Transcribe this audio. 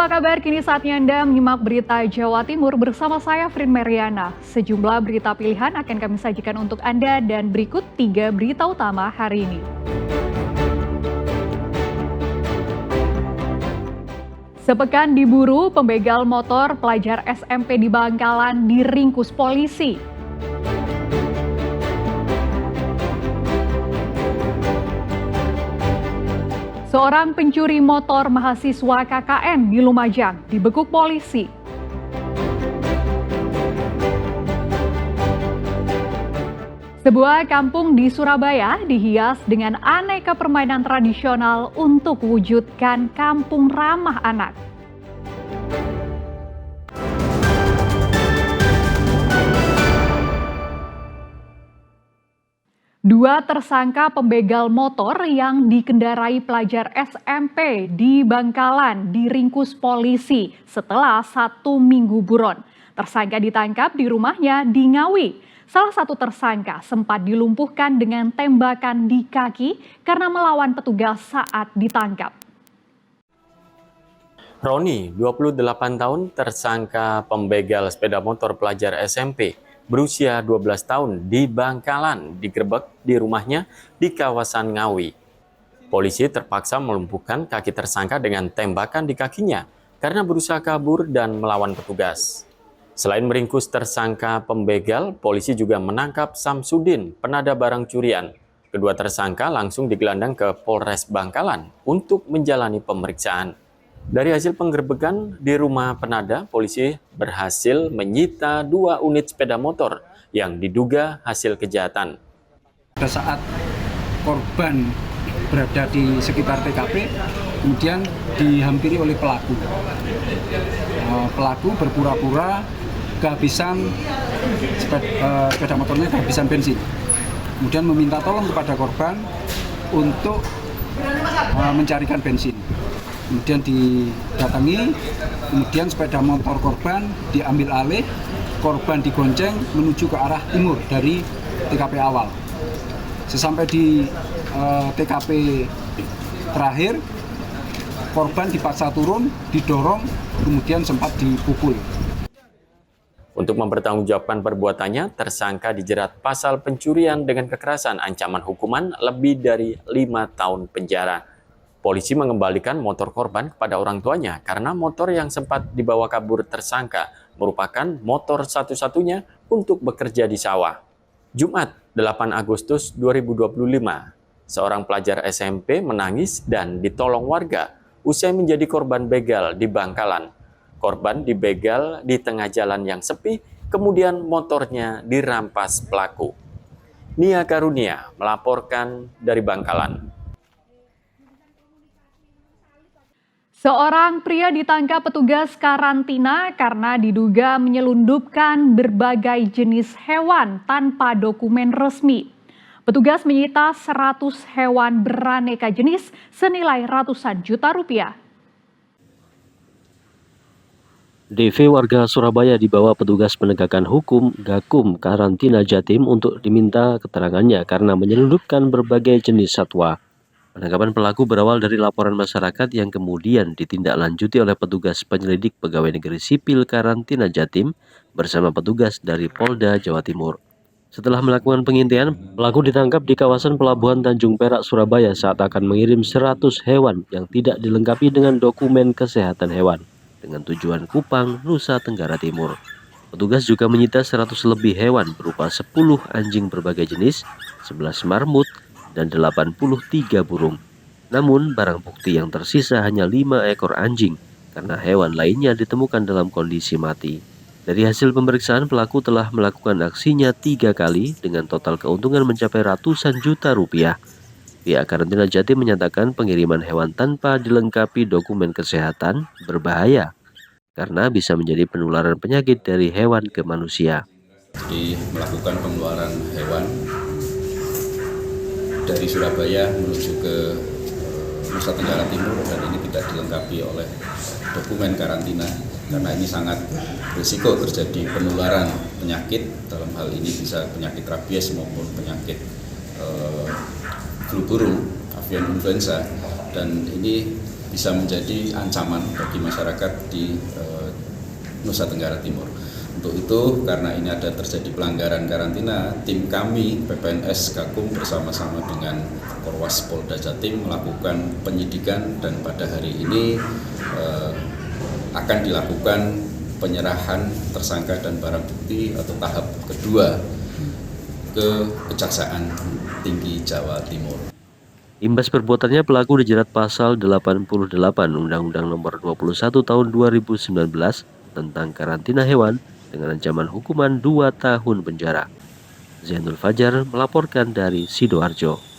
apa kabar? Kini saatnya Anda menyimak berita Jawa Timur bersama saya, Frin Meriana. Sejumlah berita pilihan akan kami sajikan untuk Anda dan berikut 3 berita utama hari ini. Sepekan diburu, pembegal motor pelajar SMP di Bangkalan diringkus polisi. Seorang pencuri motor mahasiswa KKN di Lumajang dibekuk polisi. Sebuah kampung di Surabaya dihias dengan aneka permainan tradisional untuk mewujudkan kampung ramah anak. Dua tersangka pembegal motor yang dikendarai pelajar SMP di Bangkalan diringkus polisi setelah 1 minggu buron. Tersangka ditangkap di rumahnya di Ngawi. Salah satu tersangka sempat dilumpuhkan dengan tembakan di kaki karena melawan petugas saat ditangkap. Roni, 28 tahun, tersangka pembegal sepeda motor pelajar SMP berusia 12 tahun di Bangkalan digerebek di rumahnya di kawasan Ngawi. Polisi terpaksa melumpuhkan kaki tersangka dengan tembakan di kakinya karena berusaha kabur dan melawan petugas. Selain meringkus tersangka pembegal, polisi juga menangkap Samsudin, penada barang curian. Kedua tersangka langsung digelandang ke Polres Bangkalan untuk menjalani pemeriksaan. Dari hasil penggerbekan di rumah penada, polisi berhasil menyita 2 unit sepeda motor yang diduga hasil kejahatan. Pada saat korban berada di sekitar TKP, kemudian dihampiri oleh pelaku. Pelaku berpura-pura kehabisan sepeda motornya kehabisan bensin. Kemudian meminta tolong kepada korban untuk mencarikan bensin. Kemudian didatangi, kemudian sepeda motor korban diambil alih, korban digonceng menuju ke arah timur dari TKP awal. Sesampai di TKP terakhir, korban dipaksa turun, didorong, kemudian sempat dipukul. Untuk mempertanggungjawabkan perbuatannya, tersangka dijerat pasal pencurian dengan kekerasan ancaman hukuman lebih dari 5 tahun penjara. Polisi mengembalikan motor korban kepada orang tuanya karena motor yang sempat dibawa kabur tersangka merupakan motor satu-satunya untuk bekerja di sawah. Jumat, 8 Agustus 2025, seorang pelajar SMP menangis dan ditolong warga usai menjadi korban begal di Bangkalan. Korban dibegal di tengah jalan yang sepi, kemudian motornya dirampas pelaku. Nia Karunia melaporkan dari Bangkalan. Seorang pria ditangkap petugas karantina karena diduga menyelundupkan berbagai jenis hewan tanpa dokumen resmi. Petugas menyita 100 hewan beraneka jenis senilai ratusan juta rupiah. DV warga Surabaya dibawa petugas penegakan hukum Gakum Karantina Jatim untuk diminta keterangannya karena menyelundupkan berbagai jenis satwa. Penangkapan pelaku berawal dari laporan masyarakat yang kemudian ditindaklanjuti oleh petugas penyelidik Pegawai Negeri Sipil Karantina Jatim bersama petugas dari Polda Jawa Timur. Setelah melakukan pengintaian, pelaku ditangkap di kawasan Pelabuhan Tanjung Perak, Surabaya saat akan mengirim 100 hewan yang tidak dilengkapi dengan dokumen kesehatan hewan dengan tujuan Kupang, Nusa Tenggara Timur. Petugas juga menyita 100 lebih hewan berupa 10 anjing berbagai jenis, 11 marmut, dan 83 burung. Namun barang bukti yang tersisa hanya 5 ekor anjing karena hewan lainnya ditemukan dalam kondisi mati. Dari hasil pemeriksaan, pelaku telah melakukan aksinya 3 kali dengan total keuntungan mencapai ratusan juta rupiah. Pihak Karantina Jatim menyatakan pengiriman hewan tanpa dilengkapi dokumen kesehatan berbahaya karena bisa menjadi penularan penyakit dari hewan ke manusia. Jadi melakukan pengeluaran hewan dari Surabaya menuju ke Nusa Tenggara Timur dan ini tidak dilengkapi oleh dokumen karantina karena ini sangat risiko terjadi penularan penyakit, dalam hal ini bisa penyakit rabies maupun penyakit flu burung, avian influenza, dan ini bisa menjadi ancaman bagi masyarakat di Nusa Tenggara Timur. Untuk itu, karena ini ada terjadi pelanggaran karantina, tim kami PPNS Gakum bersama-sama dengan Korwas Polda Jatim melakukan penyidikan dan pada hari ini akan dilakukan penyerahan tersangka dan barang bukti atau tahap kedua ke Kejaksaan Tinggi Jawa Timur. Imbas perbuatannya, pelaku dijerat pasal 88 Undang-Undang Nomor 21 Tahun 2019 tentang karantina hewan dengan ancaman hukuman 2 tahun penjara. Zainul Fajar melaporkan dari Sidoarjo.